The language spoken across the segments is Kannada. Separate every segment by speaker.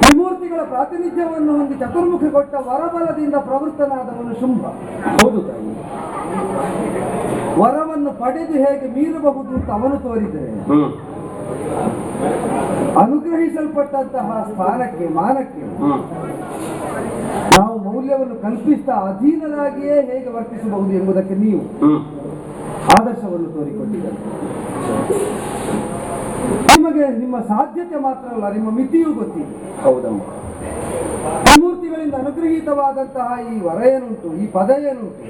Speaker 1: ತ್ರಿಮೂರ್ತಿಗಳ ಪ್ರಾತಿನಿಧ್ಯವನ್ನು ಹೊಂದಿ ಚತುರ್ಮುಖ ಕೊಟ್ಟ ವರಬಲದಿಂದ ಪ್ರವೃತ್ತನಾದವನು ಶುಂಭ.
Speaker 2: ಹೌದು ತಾಯಿ.
Speaker 1: ವರವನ್ನು ಪಡೆದು ಹೇಗೆ ಮೀರಬಹುದು ಅಂತ ಅವನು ತೋರಿದರೆ, ಅನುಗ್ರಹಿಸಲ್ಪಟ್ಟಂತಹ ಸ್ಥಾನಕ್ಕೆ ಮಾನಕ್ಕೆ ನಾವು ಮೌಲ್ಯವನ್ನು ಕಲ್ಪಿಸ್ತಾ ಅಧೀನರಾಗಿಯೇ ಹೇಗೆ ವರ್ತಿಸಬಹುದು ಎಂಬುದಕ್ಕೆ ನೀವು ಆದರ್ಶವನ್ನು ತೋರಿಕೊಟ್ಟಿದ್ದಾರೆ. ನಿಮಗೆ ನಿಮ್ಮ ಸಾಧ್ಯತೆ ಮಾತ್ರ ಅಲ್ಲ, ನಿಮ್ಮ ಮಿತಿಯೂ ಗೊತ್ತಿದೆ.
Speaker 2: ಹೌದಮ್ಮ.
Speaker 1: ತ್ರಿಮೂರ್ತಿಗಳಿಂದ ಅನುಗ್ರಹೀತವಾದಂತಹ ಈ ವರ ಏನುಂಟು, ಈ ಪದ ಏನುಂಟು,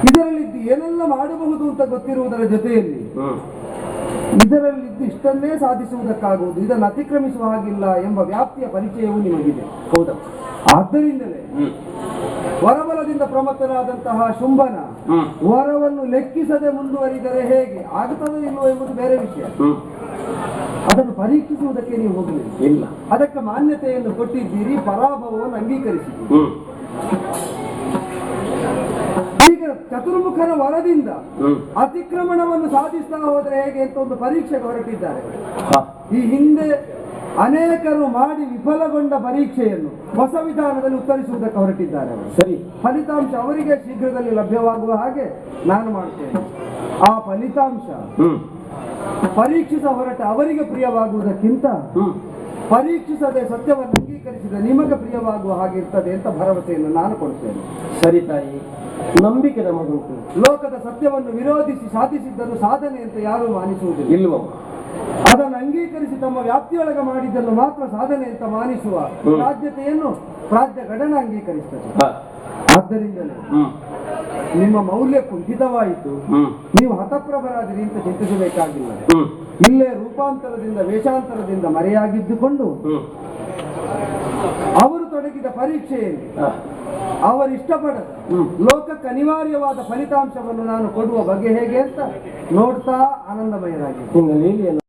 Speaker 1: ಇದರಲ್ಲಿದ್ದು ಏನೆಲ್ಲ ಮಾಡಬಹುದು ಅಂತ ಗೊತ್ತಿರುವುದರ ಜೊತೆಯಲ್ಲಿ ಇದರಲ್ಲಿದ್ದು ಇಷ್ಟನ್ನೇ ಸಾಧಿಸುವುದಕ್ಕಾಗುವುದು, ಇದನ್ನು ಅತಿಕ್ರಮಿಸುವ ಹಾಗಿಲ್ಲ ಎಂಬ ವ್ಯಾಪ್ತಿಯ ಪರಿಚಯವೂ ನಿಮಗಿದೆ.
Speaker 2: ಹೌದಮ್ಮ.
Speaker 1: ಆದ್ದರಿಂದಲೇ ವರಬಲದಿಂದ ಪ್ರಮತ್ತನಾದಂತಹ ಶುಂಭನ ವರವನ್ನು ಲೆಕ್ಕಿಸದೆ ಮುಂದುವರಿದರೆ ಹೇಗೆ ಆಗುತ್ತದೋ ಇಲ್ಲವೋ ಎಂಬುದು ಬೇರೆ ವಿಷಯ. ಅದನ್ನು ಪರೀಕ್ಷಿಸುವುದಕ್ಕೆ ನೀವು ಹೋಗಲಿಲ್ಲ,
Speaker 2: ಇಲ್ಲ.
Speaker 1: ಅದಕ್ಕೆ ಮಾನ್ಯತೆಯನ್ನು ಕೊಟ್ಟಿದ್ದೀರಿ, ಪರಾಭವವನ್ನು ಅಂಗೀಕರಿಸಿದ್ದೀರಿ. ಈಗ ಚತುರ್ಮುಖನ ವರದಿಂದ ಅತಿಕ್ರಮಣವನ್ನು ಸಾಧಿಸ್ತಾ ಹೋದರೆ ಹೇಗೆ ಅಂತ ಒಂದು ಪರೀಕ್ಷೆಗೆ ಹೊರಟಿದ್ದಾರೆ. ಈ ಹಿಂದೆ ಅನೇಕರು ಮಾಡಿ ವಿಫಲಗೊಂಡ ಪರೀಕ್ಷೆಯನ್ನು ಹೊಸ ವಿಧಾನದಲ್ಲಿ ಉತ್ತರಿಸುವುದಕ್ಕೆ ಹೊರಟಿದ್ದಾರೆ.
Speaker 2: ಸರಿ,
Speaker 1: ಫಲಿತಾಂಶ ಅವರಿಗೆ ಶೀಘ್ರದಲ್ಲಿ ಲಭ್ಯವಾಗುವ ಹಾಗೆ ನಾನು ಮಾಡ್ತೇನೆ. ಆ ಫಲಿತಾಂಶ ಪರೀಕ್ಷಿಸ ಹೊರಟ ಅವರಿಗೆ ಪ್ರಿಯವಾಗುವುದಕ್ಕಿಂತ ಪರೀಕ್ಷಿಸದೆ ಸತ್ಯವನ್ನು ಅಂಗೀಕರಿಸಿದ ನಿಮಗೆ ಪ್ರಿಯವಾಗುವ ಹಾಗಿರ್ತದೆ ಅಂತ ಭರವಸೆಯನ್ನು ನಾನು ಕೊಡ್ತೇನೆ.
Speaker 2: ಸರಿ ತಾಯಿ, ನಂಬಿಕೆ ನಮಗುಂಟು.
Speaker 1: ಲೋಕದ ಸತ್ಯವನ್ನು ವಿರೋಧಿಸಿ ಸಾಧಿಸಿದ್ದನ್ನು ಸಾಧನೆ ಅಂತ ಯಾರೂ ಮಾನಿಸುವುದಿಲ್ಲ.
Speaker 2: ಇಲ್ವ?
Speaker 1: ಅದನ್ನು ಅಂಗೀಕರಿಸಿ ತಮ್ಮ ವ್ಯಾಪ್ತಿಯೊಳಗೆ ಮಾಡಿದ್ದನ್ನು ಮಾತ್ರ ಸಾಧನೆ ಅಂತ ಮಾನಿಸುವ ಸಾಧ್ಯತೆಯನ್ನು ಪ್ರಾಜ್ಯ ಗಣನ ಅಂಗೀಕರಿಸುತ್ತದೆ. ಆದ್ದರಿಂದಲೇ ನಿಮ್ಮ ಮೌಲ್ಯ ಕುಂಠಿತವಾಯಿತು, ನೀವು ಹತಪ್ರಭರಾದಿರಿ ಅಂತ ಚಿಂತಿಸಬೇಕಾಗಿಲ್ಲ. ಇಲ್ಲೇ ರೂಪಾಂತರದಿಂದ ವೇಷಾಂತರದಿಂದ ಮರೆಯಾಗಿದ್ದುಕೊಂಡು ಅವರು ತೊಡಗಿದ ಪರೀಕ್ಷೆಯಲ್ಲಿ ಅವರಿಷ್ಟಪಡದ ಲೋಕಕ್ಕೆ ಅನಿವಾರ್ಯವಾದ ಫಲಿತಾಂಶವನ್ನು ನಾನು ಕೊಡುವ ಬಗೆ ಹೇಗೆ ಅಂತ ನೋಡ್ತಾ ಆನಂದಮಯರಾಗಿ